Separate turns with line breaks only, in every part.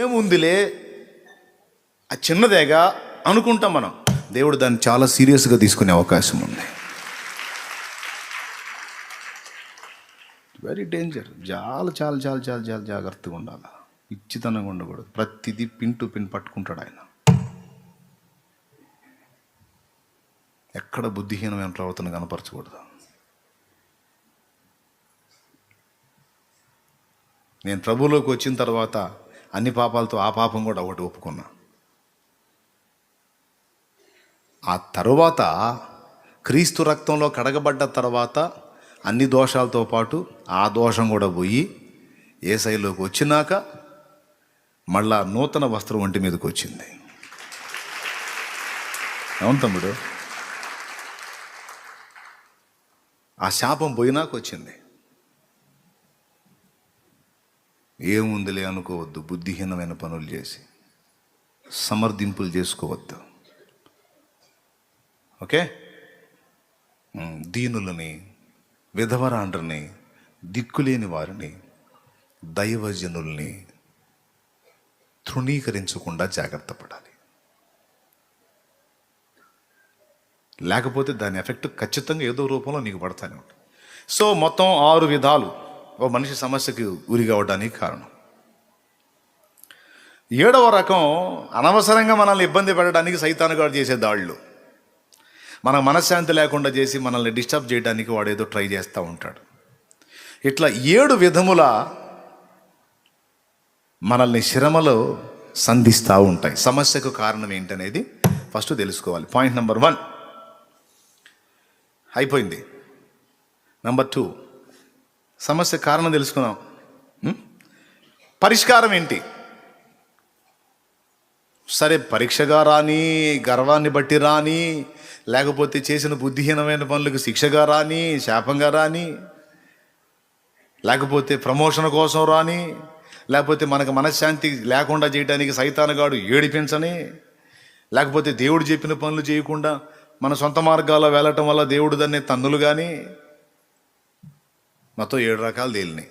ఏముందిలే ఆ చిన్నదేగా అనుకుంటాం మనం. దేవుడు దాన్ని చాలా సీరియస్గా తీసుకునే అవకాశం ఉంది. Very danger. చాలా చాలా చాలా చాలా చాలా జాగ్రత్తగా ఉండాలి. ఇచ్చితనంగా ఉండకూడదు. ప్రతిదీ పిన్ టు పిన్ పట్టుకుంటాడు ఆయన. ఎక్కడ బుద్ధిహీనమైన ప్రవర్తన కనపరచకూడదు. నేను ప్రభువులోకి వచ్చిన తర్వాత అన్ని పాపాలతో ఆ పాపం కూడా ఒకటి ఒప్పుకున్నా. ఆ తరువాత క్రీస్తు రక్తంలో కడగబడ్డ తర్వాత అన్ని దోషాలతో పాటు ఆ దోషం కూడా పోయి యేసయ్యలోకి వచ్చినాక మళ్ళా నూతన వస్త్రం ఒంటి మీదకి వచ్చింది. అవును తమ్ముడు, ఆ శాపం పోయినాక వచ్చింది. ఏముందిలే అనుకోవద్దు. బుద్ధిహీనమైన పనులు చేసి సమర్థింపులు చేసుకోవద్దు. ఓకే, దీనులని, విధవరాండ్రని, దిక్కులేని వారిని, దైవజనుల్ని తృణీకరించకుండా జాగ్రత్త పడాలి. లేకపోతే దాని ఎఫెక్ట్ ఖచ్చితంగా ఏదో రూపంలో నీకు పడతానే ఉంటుంది. సో మొత్తం 6 విధాలు ఓ మనిషి సమస్యకి గురి కావడానికి కారణం. 7వ రకం అనవసరంగా మనల్ని ఇబ్బంది పెట్టడానికి సైతానుగాడు చేసే దాడులు. మన మనశ్శాంతి లేకుండా చేసి మనల్ని డిస్టర్బ్ చేయడానికి వాడు ఏదో ట్రై చేస్తూ ఉంటాడు. ఇట్లా 7 విధముల మనల్ని శ్రమలో సంధిస్తూ ఉంటాయి. సమస్యకు కారణం ఏంటనేది ఫస్ట్ తెలుసుకోవాలి. పాయింట్ నెంబర్ 1 అయిపోయింది. నెంబర్ 2 సమస్య కారణం తెలుసుకున్నాం. పరిష్కారం ఏంటి? సరే, పరీక్షగా రాని, గర్వాన్ని బట్టి రాని, లేకపోతే చేసిన బుద్ధిహీనమైన పనులకు శిక్షగా రాని, శాపంగా రాని, లేకపోతే ప్రమోషన్ కోసం రాని, లేకపోతే మనకు మనశ్శాంతి లేకుండా చేయడానికి సైతానుగాడు ఏడిపించని, లేకపోతే దేవుడు చెప్పిన పనులు చేయకుండా మన సొంత మార్గాల్లో వెళ్ళటం వల్ల దేవుడు దాన్ని తన్నులు కానీ, మొత్తం 7 రకాలు తేలినాయి.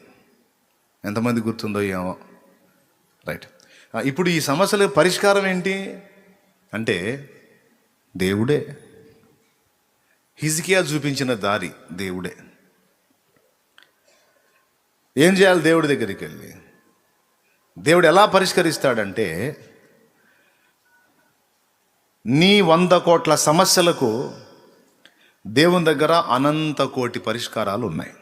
ఎంతమంది గుర్తుందో ఏమో. రైట్, ఇప్పుడు ఈ సమస్యలకు పరిష్కారం ఏంటి అంటే దేవుడే. హిజ్కియా చూపించిన దారి దేవుడే. ఏం చేయాలి? దేవుడి దగ్గరికి వెళ్ళి దేవుడు ఎలా పరిష్కరిస్తాడంటే, నీ 100 కోట్ల సమస్యలకు దేవుని దగ్గర అనంత కోటి పరిష్కారాలు ఉన్నాయి.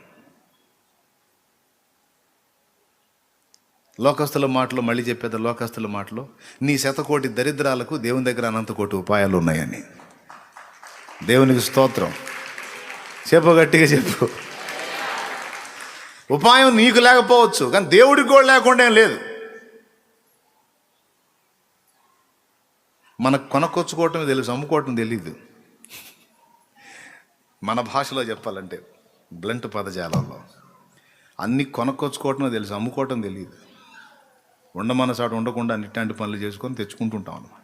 లోకస్తుల మాటలు మళ్ళీ చెప్పేది, లోకస్తుల మాటలు, నీ 100 కోటి దరిద్రాలకు దేవుని దగ్గర అనంత కోటి ఉపాయాలు ఉన్నాయని. దేవునికి స్తోత్రం. చెప్పు, గట్టిగా చెప్పు. ఉపాయం నీకు లేకపోవచ్చు, కానీ దేవుడికి కూడా లేకుండా ఏం లేదు. మనకు కొనకొచ్చుకోవటం తెలుసు, అమ్ముకోవటం తెలీదు. మన భాషలో చెప్పాలంటే బ్లంట్ పదజాలంలో అన్ని కొనకొచ్చుకోవటం తెలుసు, అమ్ముకోవటం తెలియదు. ఉండమనసాటు ఉండకుండా అన్నిట్లాంటి పనులు చేసుకొని తెచ్చుకుంటుంటాం అన్నమాట.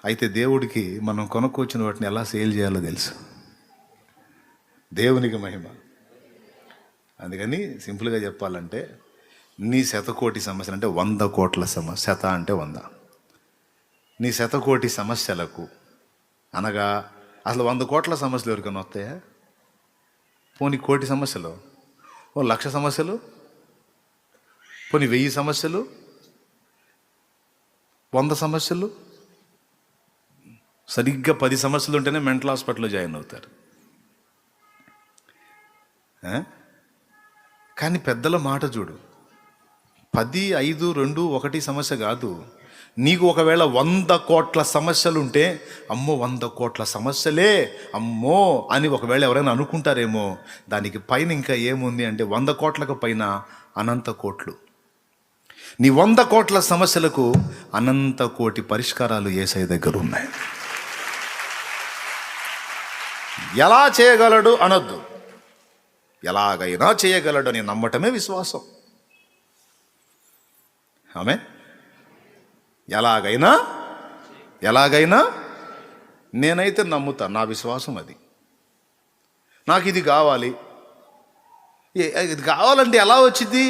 అయితే దేవుడికి మనం కొనుక్కొచ్చిన వాటిని ఎలా సేల్ చేయాలో తెలుసు. దేవునికి మహిమ. అందుకని సింపుల్గా చెప్పాలంటే, నీ 100 కోటి సమస్యలు అంటే 100 కోట్ల సమస్య, 100 అంటే 100, నీ 100 కోటి సమస్యలకు అనగా అసలు 100 కోట్ల సమస్యలు ఎవరికైనా వస్తాయా? పోనీ కోటి సమస్యలు, 1,00,000 సమస్యలు, పోనీ 1000 సమస్యలు, 100 సమస్యలు, సరిగ్గా 10 సమస్యలు ఉంటేనే మెంటల్ హాస్పిటల్లో జాయిన్ అవుతారు. కానీ పెద్దల మాట చూడు, 10, 5, 2, 1 సమస్య కాదు. నీకు ఒకవేళ 100 కోట్ల సమస్యలు ఉంటే, అమ్మో 100 కోట్ల సమస్యలే అమ్మో అని ఒకవేళ ఎవరైనా అనుకుంటారేమో. దానికి పైన ఇంకా ఏముంది అంటే 100 కోట్లకు పైన అనంత కోట్లు. నీ 100 కోట్ల సమస్యలకు అనంత కోటి పరిష్కారాలు యేసయ్య దగ్గర ఉన్నాయి. ఎలా చేయగలడు అనొద్దు, ఎలాగైనా చేయగలడు అని నమ్మటమే విశ్వాసం. ఆమె ఎలాగైనా నేనైతే నమ్ముతా, నా విశ్వాసం అది. నాకు ఇది కావాలి, ఇది కావాలంటే ఎలా వచ్చింది?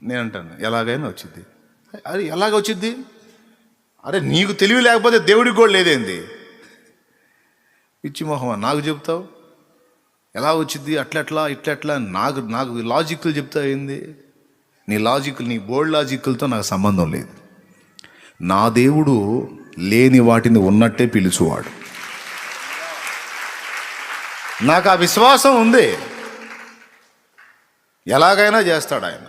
నేను అంటాను ఎలాగైనా వచ్చింది. అరే ఎలాగ వచ్చింది? అరే నీకు తెలివి లేకపోతే దేవుడికి కూడా లేదేంది? పిచ్చి మొహమా నాకు చెప్తావు? ఎలా వచ్చింది అట్లెట్లా ఇట్లెట్లా? నాకు నాకు లాజిక్లు చెప్తావు ఏంది? నీ లాజిక్లు, నీ బోల్డ్ లాజిక్లతో నాకు సంబంధం లేదు. నా దేవుడు లేని వాటిని ఉన్నట్టే పిలుచువాడు. నాకు ఆ విశ్వాసం ఉంది. ఎలాగైనా చేస్తాడు ఆయన.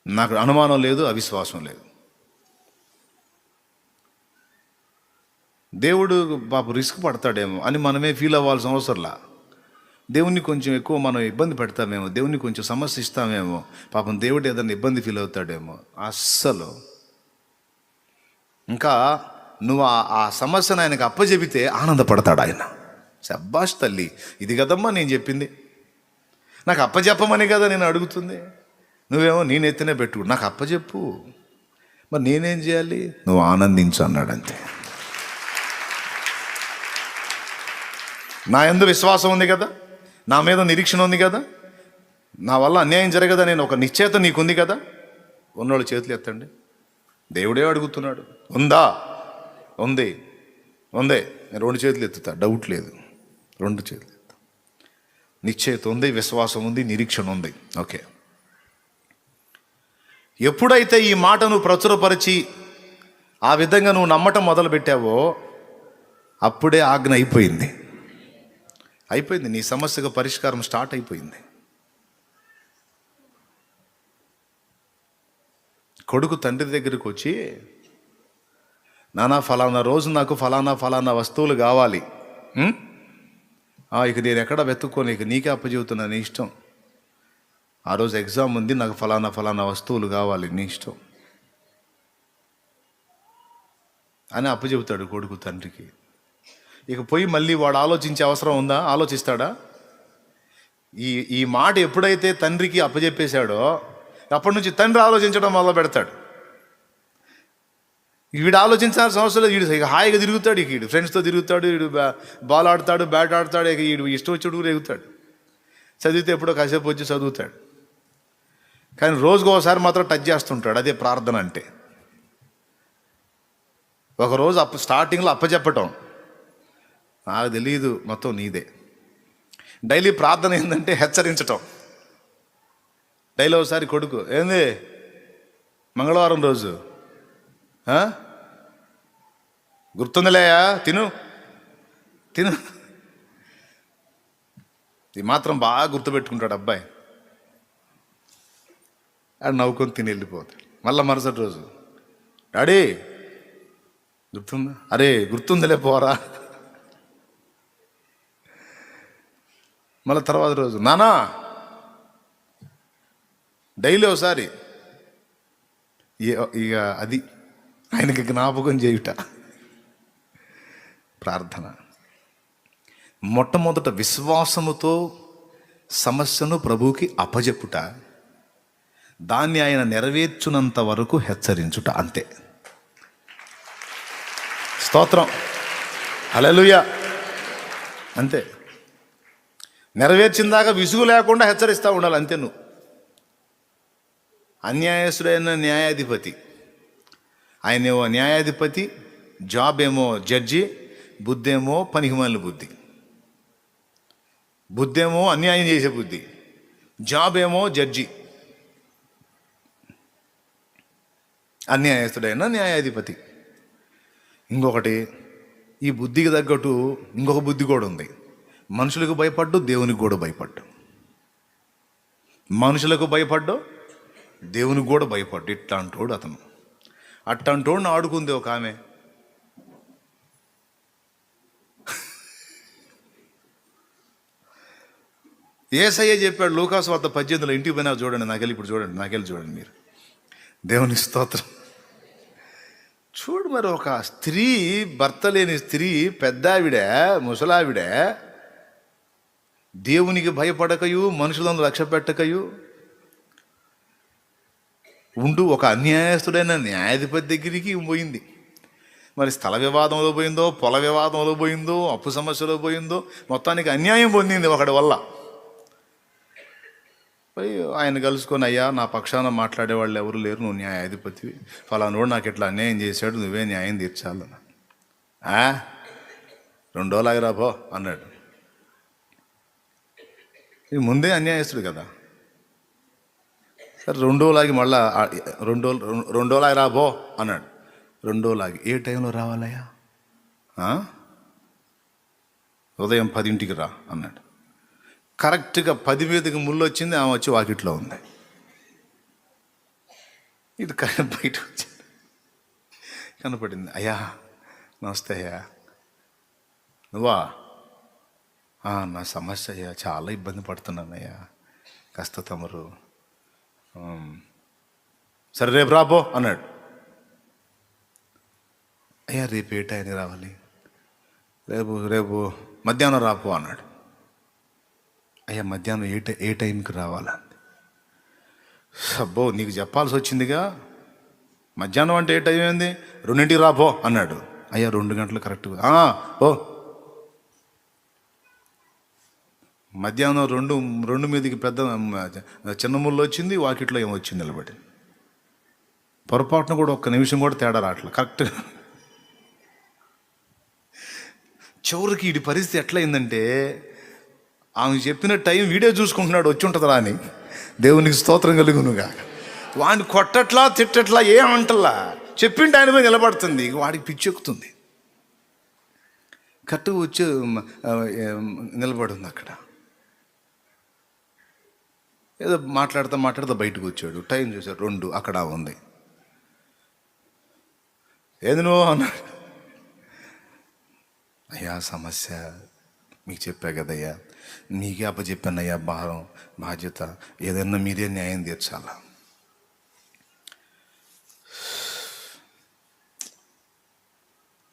నాకు అనుమానం లేదు, అవిశ్వాసం లేదు. దేవుడు పాప రిస్క్ పడతాడేమో అని మనమే ఫీల్ అవ్వాల్సిన అవసరంలా. దేవుణ్ణి కొంచెం ఎక్కువ మనం ఇబ్బంది పెడతామేమో, దేవుణ్ణి కొంచెం సమస్య ఇస్తామేమో, పాపం దేవుడు ఏదైనా ఇబ్బంది ఫీల్ అవుతాడేమో. అస్సలు. ఇంకా నువ్వు ఆ సమస్యను ఆయనకు అప్పచెబితే ఆనందపడతాడు ఆయన. శబ్బాష్ తల్లి, ఇది కదమ్మా నేను చెప్పింది, నాకు అప్పచెప్పమని కదా నేను అడుగుతుంది. నువ్వేమో నేను ఎత్తినే పెట్టు, నాకు అప్పచెప్పు. మరి నేనేం చేయాలి? నువ్వు ఆనందించు అన్నాడు అంతే. నా యందు విశ్వాసం ఉంది కదా, నా మీద నిరీక్షణ ఉంది కదా, నా వల్ల అన్యాయం జరగదా నేను ఒక నిశ్చయత నీకుంది కదా. ఉన్నోళ్ళు చేతులు ఎత్తండి. దేవుడే అడుగుతున్నాడు. ఉందా? ఉంది. ఉందే. నేను 2 చేతులు ఎత్తుతా, డౌట్ లేదు. 2 చేతులు ఎత్తా. నిశ్చయత ఉంది, విశ్వాసం ఉంది, నిరీక్షణ ఉంది. ఓకే. ఎప్పుడైతే ఈ మాటను ప్రచురపరిచి ఆ విధంగా నువ్వు నమ్మటం మొదలుపెట్టావో అప్పుడే ఆజ్ఞ అయిపోయింది. నీ సమస్యకు పరిష్కారం స్టార్ట్ అయిపోయింది. కొడుకు తండ్రి దగ్గరికి వచ్చి, నానా ఫలానా రోజు నాకు ఫలానా వస్తువులు కావాలి, ఇక నేను ఎక్కడ వెతుక్కోను, ఇక నీకే అప్పచెబుతున్నా, నీ ఇష్టం. ఆ రోజు ఎగ్జామ్ ఉంది, నాకు ఫలానా వస్తువులు కావాలి, నీ ఇష్టం అని అప్పచెబుతాడు కొడుకు తండ్రికి. ఇక పోయి మళ్ళీ వాడు ఆలోచించే అవసరం ఉందా? ఆలోచిస్తాడా? ఈ మాట ఎప్పుడైతే తండ్రికి అప్పచెప్పేశాడో అప్పటి నుంచి తండ్రి ఆలోచించడం మొదలు పెడతాడు. వీడు ఆలోచించాల్సిన అవసరం లేదు. వీడు హాయిగా తిరుగుతాడు. ఇక వీడు ఫ్రెండ్స్తో తిరుగుతాడు, వీడు బాల్ ఆడతాడు, బ్యాట్ ఆడతాడు, ఇక వీడు ఇష్టం వచ్చి కూడా ఎగుతాడు. చదివితే ఎప్పుడో కాసేపు వచ్చి చదువుతాడు. కానీ రోజుకు ఒకసారి మాత్రం టచ్ చేస్తుంటాడు. అదే ప్రార్థన అంటే. ఒకరోజు స్టార్టింగ్లో అప్పచెప్పటం, నాకు తెలియదు, మొత్తం నీదే. డైలీ ప్రార్థన ఏంటంటే హెచ్చరించటం. డైలీ ఒకసారి కొడుకు, ఏంది మంగళవారం రోజు గుర్తుందిలేయా, తిను. ఇది మాత్రం బాగా గుర్తుపెట్టుకుంటాడు అబ్బాయి. ఆడు నవ్వుకొని తిని వెళ్ళిపోతాడు. మళ్ళీ మరుసటి రోజు, డాడీ గుర్తుందా? అరే గుర్తుందిలే పోరా. మళ్ళీ తర్వాత రోజు, నానా. డైలీ ఒకసారి. ఇక అది ఆయనకి జ్ఞాపకం చేయుట ప్రార్థన. మొట్టమొదట విశ్వాసముతో సమస్యను ప్రభువుకి అప్పజెప్పుట, దాన్ని ఆయన నెరవేర్చునంత వరకు హెచ్చరించుట, అంతే. స్తోత్రం, హల్లెలూయా. అంతే. నెరవేర్చిందాక విసుగు లేకుండా హెచ్చరిస్తూ ఉండాలి, అంతే. నువ్వు అన్యాయస్తుడైన న్యాయాధిపతి, ఆయనేమో న్యాయాధిపతి, జాబ్ ఏమో జడ్జి, బుద్ధేమో పనికిమాలిన బుద్ధి. బుద్ధేమో అన్యాయం చేసే బుద్ధి, జాబ్ ఏమో జడ్జి. అన్యాయస్తుడైన న్యాయాధిపతి. ఇంకొకటి, ఈ బుద్ధికి తగ్గట్టు ఇంకొక బుద్ధి కూడా ఉంది. మనుషులకు భయపడ్డు, దేవునికి కూడా భయపడ్డు. మనుషులకు భయపడ్డు, దేవునికి కూడా భయపడ్డు. ఇట్లాంటోడు అతను. అట్లాంటోడిని ఆడుకుంది ఒక ఆమె. యేసయ్య చెప్పాడు లూకాసు వార్త 18లో, ఇంటికి పోయినా చూడండి, నాకెళ్ళి ఇప్పుడు చూడండి, నాకెళ్ళి చూడండి మీరు. దేవుని స్తోత్రం. చూడు, మరి ఒక స్త్రీ, భర్త లేని స్త్రీ, పెద్దావిడే, ముసలావిడే, దేవునికి భయపడకయు, మనుషులను లక్ష్య పెట్టకయు ఉండు ఒక అన్యాయస్తుడైన న్యాయాధిపతి దగ్గరికి పోయింది. మరి స్థల వివాదంలో పోయిందో, పొల వివాదంలో పోయిందో, అప్పు సమస్యలో పోయిందో, మొత్తానికి అన్యాయం పొందింది ఒకడి వల్ల. పోయి ఆయన కలుసుకొని, అయ్యా నా పక్షాన మాట్లాడే వాళ్ళు ఎవరు లేరు, నువ్వు న్యాయాధిపతివి, ఫలానోడు నాకు ఇట్లా అన్యాయం చేశాడు, నువ్వే న్యాయం తీర్చాలి. 2 రోజులు ఆగిరాబో అన్నాడు. ఇది ముందే అన్యాయస్తుడు కదా. సరే 2 రోజులు ఆగి మళ్ళా 2 రోజులు ఆగిరాబో అన్నాడు. 2 రోజులు ఆగి, ఏ టైంలో రావాలయ్యా? ఉదయం 10ంటికి రా అన్నాడు. కరెక్ట్గా 10 మీదకి ముళ్ళు వచ్చింది, ఆమె వచ్చి వాకిట్లో ఉంది. ఇది బయట వచ్చింది, కనపడింది. అయ్యా నమస్తే అయ్యా, నువ్వా? నా సమస్య అయ్యా, చాలా ఇబ్బంది పడుతున్నానయ్యా, కాస్త తమరు. సరే రేపు రాబో అన్నాడు. అయ్యా రేపు ఏ టైంకి రావాలి? రేపు మధ్యాహ్నం రాపో అన్నాడు. అయ్యా మధ్యాహ్నం ఏ టైంకి రావాలా? అబ్బో నీకు చెప్పాల్సి వచ్చిందిగా, మధ్యాహ్నం అంటే ఏ టైం ఏంది? 2ంటికి రాపో అన్నాడు. అయ్యా 2 గంటలు కరెక్ట్గా. ఓ మధ్యాహ్నం 2 మీదకి పెద్ద చిన్న ముళ్ళు వచ్చింది, వాకిట్లో ఏమొచ్చింది నిలబడి. పొరపాటున కూడా 1 నిమిషం కూడా తేడా రావట్లే, కరెక్ట్గా. చివరికి వీడి పరిస్థితి ఎట్లయిందంటే, ఆమె చెప్పిన టైం వీడియో చూసుకుంటున్నాడు, వచ్చి ఉంటుందా అని. దేవునికి స్తోత్రం కలుగునుగా. వాడిని కొట్టట్లా తిట్టట్లా ఏమంటలా, చెప్పింటే ఆయన పోయి నిలబడుతుంది. వాడికి పిచ్చెక్కుతుంది, కరెక్ట్గా వచ్చి నిలబడింది అక్కడ. ఏదో మాట్లాడుతూ బయటకు వచ్చాడు. టైం చూసాడు 2, అక్కడ ఉంది. ఏది నువ్వు అన్నాడు. అయ్యా సమస్య మీకు చెప్పా కదయ్యా, నీకే అప్పచెప్పానయ్యా, భారం బాధ్యత, ఏదన్నా మీరే న్యాయం తీర్చాలా.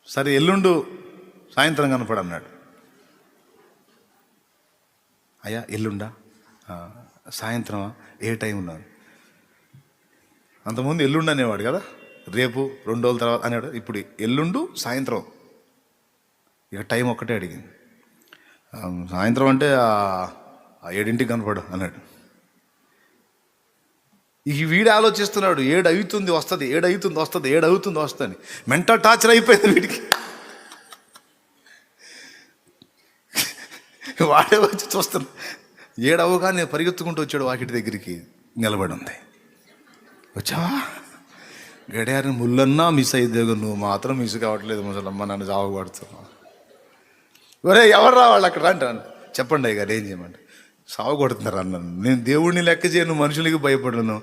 సరే ఎల్లుండు సాయంత్రం కనపడు అన్నాడు. అయ్యా ఎల్లుండా? సాయంత్రమా? ఏ టైంలో? అంతకుముందు ఎల్లుండి అనేవాడు కదా, రేపు 2 రోజుల తర్వాత అన్నాడు. ఇప్పుడు ఎల్లుండు సాయంత్రం, ఇక టైం ఒక్కటే అడిగింది. సాయంత్రం అంటే 7ంటికి కనపడు అన్నాడు. ఈ వీడు ఆలోచిస్తున్నాడు, 7 అవుతుంది వస్తుంది, 7 అవుతుంది వస్తుంది, 7 అవుతుంది వస్తుంది. మెంటల్ టార్చర్ అయిపోయింది వీడికి. వాడే వచ్చి చూస్తున్నా, 7 అవగానే పరిగెత్తుకుంటూ వచ్చాడు, వాకిటి దగ్గరికి నిలబడి ఉంది. వచ్చావా? గడియారం ముళ్ళన్నా మిస్ అయితే, నువ్వు మాత్రం మిస్ కావట్లేదు ముసలమ్మ, నన్ను సాగుపడుతున్నావు. ఒరే ఎవరు రావాలి అక్కడ అంటాను. చెప్పండి అయ్య గారు ఏం చేయమంటే, సాగు కొడుతున్నారు అన్నాను. నేను దేవుడిని లెక్క చేయను, మనుషులకి భయపడను.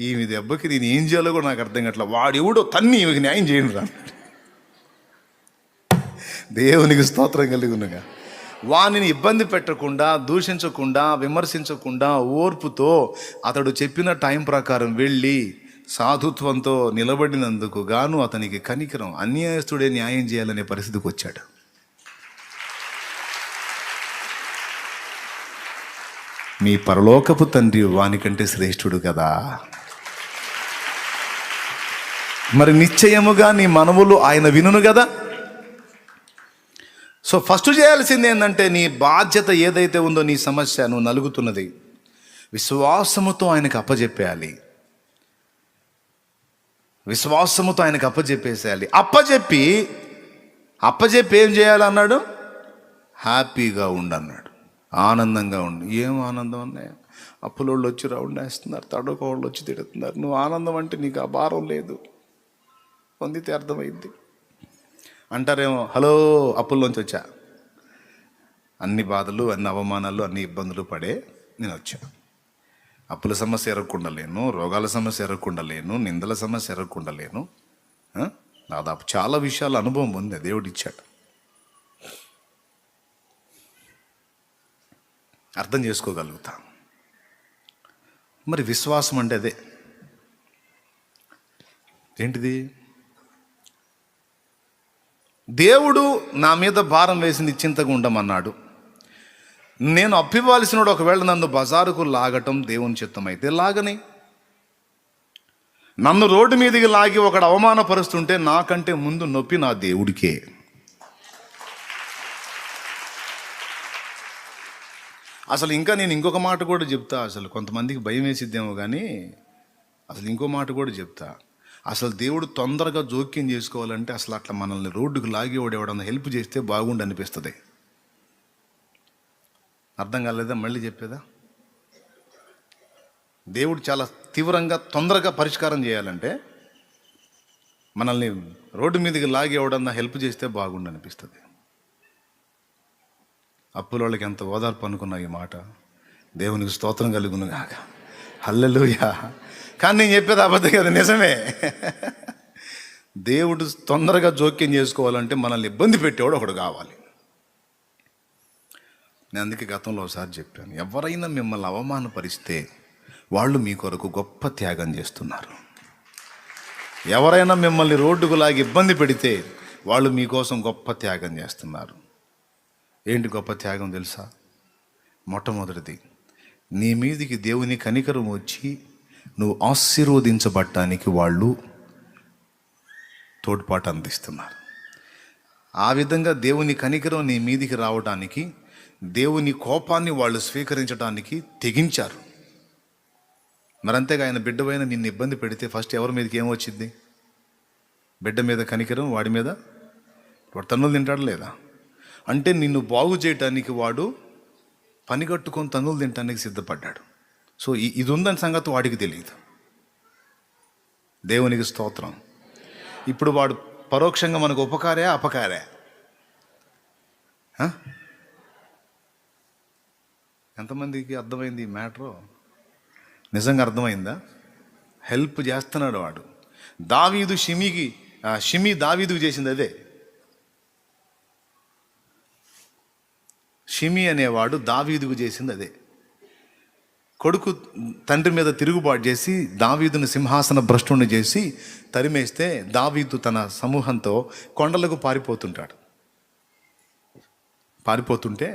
ఈమె దెబ్బకి నేను ఏం చేయాలో కూడా నాకు అర్థం కావట్లా. వాడు ఎవడో తన్ని ఈమెకి న్యాయం చేయను రా. దేవునికి స్తోత్రం కలుగునుగా. వానిని ఇబ్బంది పెట్టకుండా, దూషించకుండా, విమర్శించకుండా ఓర్పుతో అతడు చెప్పిన టైం ప్రకారం వెళ్ళి సాధుత్వంతో నిలబడినందుకు గాను అతనికి కనికరం, అన్యాయస్తుడే న్యాయం చేయాలనే పరిస్థితికి వచ్చాడు. మీ పరలోకపు తండ్రి వానికంటే శ్రేష్ఠుడు కదా. మరి నిశ్చయముగా నీ మనవులు ఆయన వినును కదా. సో ఫస్ట్ చేయాల్సింది ఏంటంటే, నీ బాధ్యత ఏదైతే ఉందో, నీ సమస్య నువ్వు నలుగుతున్నది, విశ్వాసముతో ఆయనకు అప్పజెప్పేయాలి. విశ్వాసముతో ఆయనకు అప్పజెప్పేసేయాలి. అప్పజెప్పి ఏం చేయాలన్నాడు? హ్యాపీగా ఉండన్నాడు, ఆనందంగా ఉండు. ఏం ఆనందం అన్నాయి? అప్పులోళ్ళు వచ్చి రౌండ్ వేస్తున్నారు, తడుకోళ్ళు వచ్చి తిడుతున్నారు. నువ్వు ఆనందం అంటే నీకు ఆ భారం లేదు, పొందితే అర్థమైంది అంటారేమో. హలో, అప్పుల్లోంచి వచ్చా, అన్ని బాధలు, అన్ని అవమానాలు, అన్ని ఇబ్బందులు పడే నేను వచ్చా. అప్పుల సమస్య ఎరగకుండలేను, రోగాల సమస్య ఎరగకుండలేను, నిందల సమస్య ఎరగకుండలేను. దాదాపు చాలా విషయాల అనుభవం ఉంది, దేవుడు ఇచ్చాడు. అర్థం చేసుకోగలుగుతా. మరి విశ్వాసం అంటే అదే. ఏంటిది? దేవుడు నా మీద భారం వేసి నిశ్చింతగా ఉండమన్నాడు. నేను అప్పివ్వాల్సినోడు ఒకవేళ నన్ను బజారుకు లాగటం దేవుని చిత్తం అయితే లాగని. నన్ను రోడ్డు మీదకి లాగి ఒకడు అవమానపరుస్తుంటే నాకంటే ముందు నొప్పి నా దేవుడికే. అసలు ఇంకా నేను ఇంకొక మాట కూడా చెప్తా. అసలు కొంతమందికి భయం వేసిద్దేమో కానీ అసలు ఇంకో మాట కూడా చెప్తా. అసలు దేవుడు తొందరగా జోక్యం చేసుకోవాలంటే అసలు అట్లా మనల్ని రోడ్డుకు లాగేవాడు ఎవడన్నా హెల్ప్ చేస్తే బాగుండు అనిపిస్తుంది. అర్థం కాలేదా? మళ్ళీ చెప్పేదా? దేవుడు చాలా తీవ్రంగా తొందరగా పరిష్కారం చేయాలంటే మనల్ని రోడ్డు మీదకి లాగి ఎవడన్నా హెల్ప్ చేస్తే బాగుండు అనిపిస్తుంది. అప్పుల వాళ్ళకి ఎంత ఓదార్పు అనుకున్నా ఈ మాట. దేవునికి స్తోత్రం కలుగును గాక. హల్లెలూయా. కానీ నేను చెప్పేది అబద్ధం కదా, నిజమే. దేవుడు తొందరగా జోక్యం చేసుకోవాలంటే మనల్ని ఇబ్బంది పెట్టేవాడు ఒకడు కావాలి. నేను అందుకే గతంలో ఒకసారి చెప్పాను, ఎవరైనా మిమ్మల్ని అవమానపరిస్తే వాళ్ళు మీ కొరకు గొప్ప త్యాగం చేస్తున్నారు. ఎవరైనా మిమ్మల్ని రోడ్డుకు లాగి ఇబ్బంది పెడితే వాళ్ళు మీకోసం గొప్ప త్యాగం చేస్తున్నారు. ఏంటి గొప్ప త్యాగం తెలుసా? మొట్టమొదటిది, నీ మీదికి దేవుని కనికరం వచ్చి నువ్వు ఆశీర్వదించబడటానికి వాళ్ళు తోడ్పాటు అందిస్తున్నారు. ఆ విధంగా దేవుని కనికరం నీ మీదికి రావడానికి, దేవుని కోపాన్ని వాళ్ళు స్వీకరించడానికి తెగించారు. మరంతేగా ఆయన బిడ్డపైన నిన్ను ఇబ్బంది పెడితే ఫస్ట్ ఎవరి మీదకి ఏమొచ్చింది? బిడ్డ మీద కనికరం, వాడి మీద వాడు తన్నులు తింటాడు లేదా? అంటే నిన్ను బాగు చేయటానికి వాడు పని కట్టుకొని తన్నులు తినటానికి సిద్ధపడ్డాడు. సో ఇది ఉందని సంగతి వాడికి తెలియదు. దేవునికి స్తోత్రం. ఇప్పుడు వాడు పరోక్షంగా మనకు ఉపకారే అపకారే? ఎంతమందికి అర్థమైంది ఈ మ్యాటరు? నిజంగా అర్థమైందా? హెల్ప్ చేస్తున్నాడు వాడు. దావీదు షిమి దావీదుకు చేసింది అదే. షిమి అనేవాడు దావీదుకు చేసింది అదే. కొడుకు తండ్రి మీద తిరుగుబాటు చేసి దావీదును సింహాసన భ్రష్టుని చేసి తరిమేస్తే దావీదు తన సమూహంతో కొండలకు పారిపోతుంటే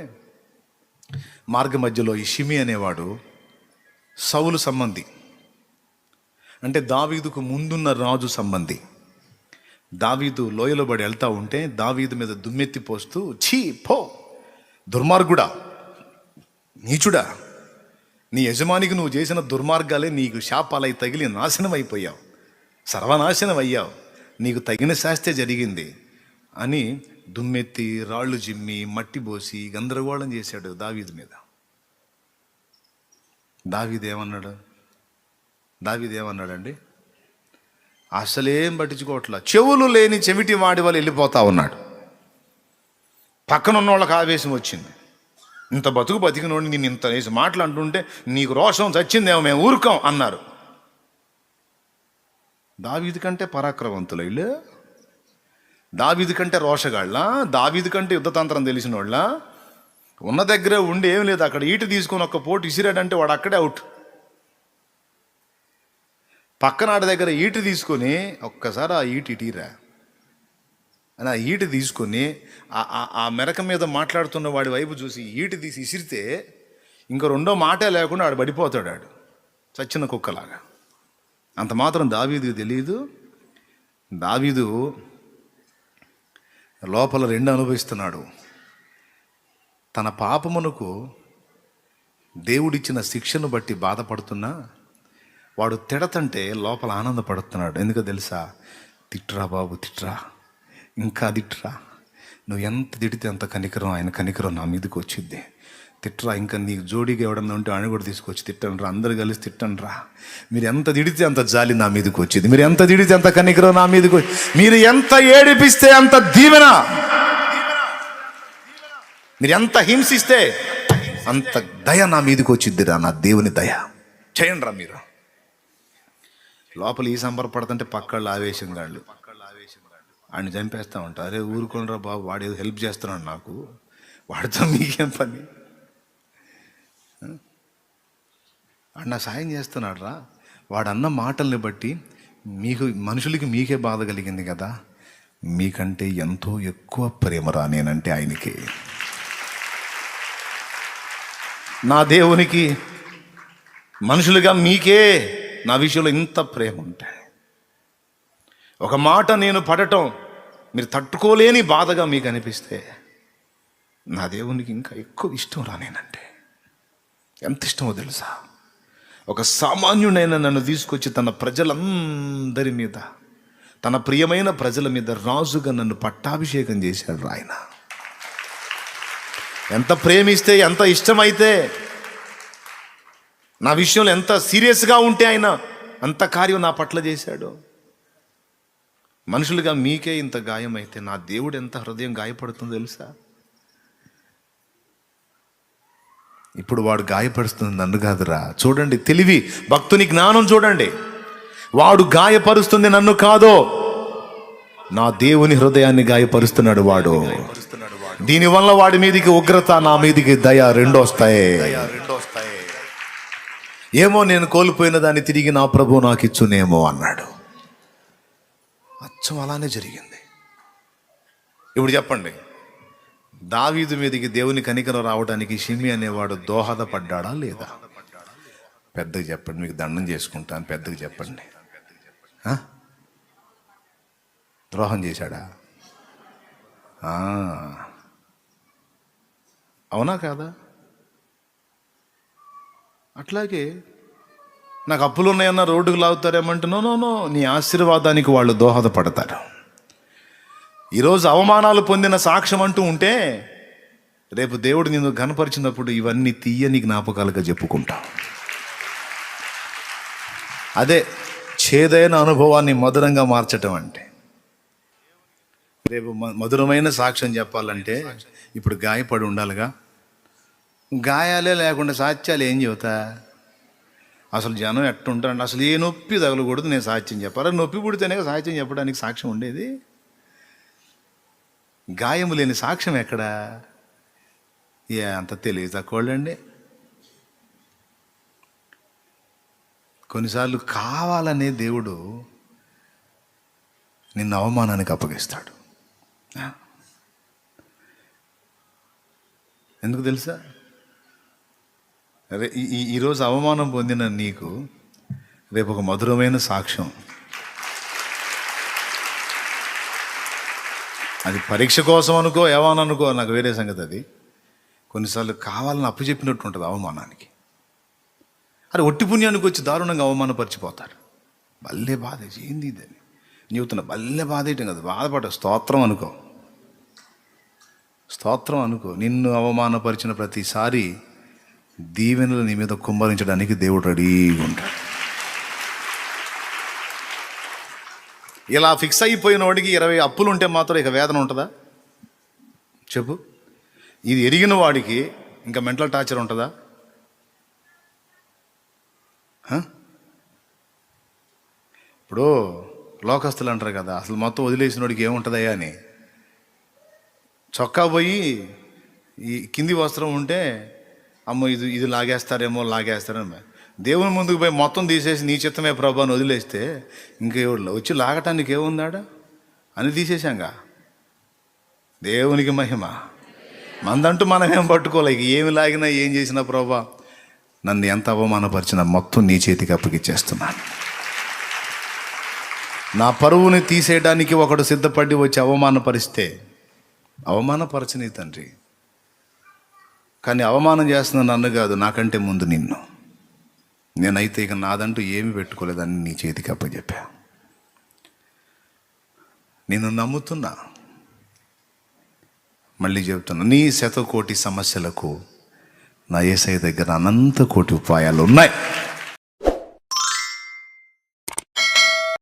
మార్గ మధ్యలో ఈ షిమి అనేవాడు సౌలు సంబంధి, అంటే దావీదుకు ముందున్న రాజు సంబంధి. దావీదు లోయలో పడి వెళ్తూ ఉంటే దావీదు మీద దుమ్మెత్తి పోస్తూ, ఛీ పో దుర్మార్గుడా, నీచుడా, నీ యజమానికి నువ్వు చేసిన దుర్మార్గాలే నీకు శాపాలై తగిలి నాశనం అయిపోయావు, సర్వనాశనం అయ్యావు, నీకు తగిన శాస్తే జరిగింది అని దుమ్మెత్తి రాళ్ళు జిమ్మి మట్టి పోసి గందరగోళం చేశాడు దావీదు మీద. దావీదేమన్నాడండి? అసలేం పట్టించుకోవట్లా, చెవులు లేని చెవిటి వాడి వాళ్ళు వెళ్ళిపోతా ఉన్నాడు. పక్కన ఉన్న వాళ్ళకి ఆవేశం వచ్చింది. ఇంత బతికినోడిని నేను ఇంత వేసి మాటలు అంటుంటే నీకు రోషం చచ్చిందేమో, మేము ఊరుకోం అన్నారు. దావీదు కంటే పరాక్రమవంతులు వీళ్ళు, దావీదు కంటే రోషగాళ్ళ, దావీదు కంటే యుద్ధతంత్రం తెలిసిన వాళ్ళ. ఉన్న దగ్గరే ఉండి ఏం లేదు, అక్కడ ఈటు తీసుకొని ఒక్క పోటు ఇసిరాడంటే వాడు అక్కడే అవుట్. పక్కనాడి దగ్గర ఈటు తీసుకొని ఒక్కసారి ఆ ఈటు ఇటీరా అని ఆ ఈటు తీసుకొని ఆ మెరక మీద మాట్లాడుతున్న వాడి వైపు చూసి ఈటు తీసి ఇసిరితే ఇంకో రెండో మాటే లేకుండా ఆడు పడిపోతాడు, ఆడు చచ్చిన కుక్కలాగా. అంత మాత్రం దావీదుకి తెలియదు. దావీదు లోపల రెండు అనుభవిస్తున్నాడు. తన పాపమునకు దేవుడిచ్చిన శిక్షను బట్టి బాధపడుతున్నా వాడు తిడతంటే లోపల ఆనందపడుతున్నాడు. ఎందుకో తెలుసా? తిట్రా బాబు తిట్రా, ఇంకా తిట్రా, నువ్వు ఎంత తిడితే అంత కనికరం, ఆయన కనికరం నా మీదకి వచ్చిద్ది. తిట్రా, ఇంకా నీకు జోడీగా ఎవడన్నా ఉంటే ఆయన కూడా తీసుకొచ్చి తిట్టండి రా, అందరు కలిసి తిట్టండి రా. మీరు ఎంత తిడితే అంత జాలి నా మీదకి వచ్చింది, మీరు ఎంత తిడితే అంత కనికరం నా మీదకి వచ్చి, మీరు ఎంత ఏడిపిస్తే అంత దీవెన, మీరు ఎంత హింసిస్తే అంత దయ నా మీదకి వచ్చిద్దిరా, నా దేవుని దయ. చేయండి రా మీరు. లోపల ఈ సంబరపడుతుంటే పక్కళ్ళు ఆవేశంగాళ్ళు ఆయన చంపేస్తూ ఉంటారు. అరే ఊరుకోండిరా బాబు, వాడు ఏదో హెల్ప్ చేస్తున్నాడు నాకు, వాడితో మీకేం పని, అన్న సాయం చేస్తున్నాడు రా. వాడన్న మాటల్ని బట్టి మీకు మనుషులకి మీకే బాధ కలిగింది కదా, మీకంటే ఎంతో ఎక్కువ ప్రేమరా నేనంటే ఆయనకి. నా దేవునికి మనుషులుగా మీకే నా విషయంలో ఇంత ప్రేమ ఉంటాయి. ఒక మాట నేను పడటం మీరు తట్టుకోలేని బాధగా మీకు అనిపిస్తే నా దేవునికి ఇంకా ఎక్కువ ఇష్టం రా నేనంటే. ఎంత ఇష్టమో తెలుసా? ఒక సామాన్యుడైన నన్ను తీసుకొచ్చి తన ప్రజలందరి మీద, తన ప్రియమైన ప్రజల మీద రాజుగా నన్ను పట్టాభిషేకం చేశాడు ఆయన. ఎంత ప్రేమిస్తే, ఎంత ఇష్టమైతే, నా విషయంలో ఎంత సీరియస్గా ఉంటే ఆయన అంత కార్యం నా పట్ల చేశాడు. మనుషులుగా మీకే ఇంత గాయమైతే నా దేవుడు ఎంత హృదయం గాయపడుతుందో తెలుసా? ఇప్పుడు వాడు గాయపరుస్తుంది నన్ను కాదురా. చూడండి తెలివి, భక్తుని జ్ఞానం చూడండి. వాడు గాయపరుస్తుంది నన్ను కాదో, నా దేవుని హృదయాన్ని గాయపరుస్తున్నాడు వాడు. దీనివల్ల వాడి మీదికి ఉగ్రత, నా మీదికి దయ రెండు వస్తాయి. ఏమో నేను కోల్పోయిన దాన్ని తిరిగి నా ప్రభు నాకు ఇచ్చునేమో అన్నాడు. అచ్చం అలానే జరిగింది. ఇప్పుడు చెప్పండి, దావీదు మీదకి దేవుని కనికరం రావడానికి షిమి అనేవాడు దోహదపడ్డాడా లేదా? పెద్దగా చెప్పండి, మీకు దండం చేసుకుంటాను. పెద్దగా చెప్పండి. ద్రోహం చేశాడా? అవునా కాదా? అట్లాగే నాకు అప్పులు ఉన్నాయన్న రోడ్డుకు లాగుతారేమంటే నో, నీ ఆశీర్వాదానికి వాళ్ళు దోహదపడతారు. ఈరోజు అవమానాలు పొందిన సాక్ష్యం అంటూ ఉంటే రేపు దేవుడు నిన్ను ఘనపరిచినప్పుడు ఇవన్నీ తీయని జ్ఞాపకాలుగా చెప్పుకుంటా. అదే చేదైన అనుభవాన్ని మధురంగా మార్చటం అంటే. రేపు మధురమైన సాక్ష్యం చెప్పాలంటే ఇప్పుడు గాయపడి ఉండాలిగా. గాయాలే లేకుండా సాక్ష్యాలు ఏం చెబుతా? అసలు జనం ఎట్టుంటారంటే అసలు ఏ నొప్పి తగలకూడదు, నేను సాక్ష్యం చెప్పాలి. నొప్పి పుడితేనే సాక్ష్యం చెప్పడానికి సాక్ష్యం ఉండేది. గాయము లేని సాక్ష్యం ఎక్కడా? అంత తెలివి తక్కువళ్ళండి. కొన్నిసార్లు కావాలనే దేవుడు నిన్ను అవమానానికి అప్పగిస్తాడు. ఎందుకు తెలుసా? ఈరోజు అవమానం పొందిన నీకు రేపు ఒక మధురమైన సాక్ష్యం. అది పరీక్ష కోసం అనుకో, ఏమని అనుకో, నాకు వేరే సంగతి. అది కొన్నిసార్లు కావాలని అప్పచెప్పినట్టు ఉంటుంది అవమానానికి. అది ఒట్టి పుణ్యానికి వచ్చి దారుణంగా అవమానపరిచిపోతారు. భలే బాధ. ఏంది ఇదని చెబుతున్నా, భలే బాధ వేయటం కదా, బాధపడ. స్తోత్రం అనుకో, స్తోత్రం అనుకో. నిన్ను అవమానపరిచిన ప్రతిసారి దీవెనలు నీ మీద కుమ్మరించడానికి దేవుడు రెడీగా ఉంటాడు. ఇలా ఫిక్స్ అయిపోయిన వాడికి 20 అప్పులు ఉంటే మాత్రం ఇక వేదన ఉంటుందా చెప్పు? ఇది ఎరిగిన వాడికి ఇంకా మెంటల్ టార్చర్ ఉంటుందా? ఇప్పుడు లోకస్తులు అంటారు కదా, అసలు మొత్తం వదిలేసిన వాడికి ఏముంటుందయ్యా అని. చొక్కా పోయి ఈ కింది వస్త్రం ఉంటే అమ్మో ఇది లాగేస్తారేమో దేవుని ముందుకు పోయి మొత్తం తీసేసి నీ చిత్తమే ప్రభు అని వదిలేస్తే ఇంకేవాళ్ళు వచ్చి లాగటానికి ఏముందాడా అని తీసేశాంగా. దేవునికి మహిమ. మందంటూ మనమేం పట్టుకోలేక ఏమి లాగినా ఏం చేసినా ప్రభా నన్ను ఎంత అవమానపరిచినా మొత్తం నీ చేతికి అప్పగిచ్చేస్తున్నాను. నా పరువుని తీసేయడానికి ఒకడు సిద్ధపడి వచ్చి అవమానపరిస్తే అవమానపరచని తండ్రి, కానీ అవమానం చేస్తున్న నన్ను కాదు, నాకంటే ముందు నిన్ను. నేనైతే ఇక నాదంటూ ఏమి పెట్టుకోలేదని నీ చేతికి అప్పచెప్పా. నేను నమ్ముతున్నా, మళ్ళీ చెబుతున్నా, నీ 100 కోటి సమస్యలకు నా యేసయ్య దగ్గర అనంత కోటి ఉపాయాలు ఉన్నాయి.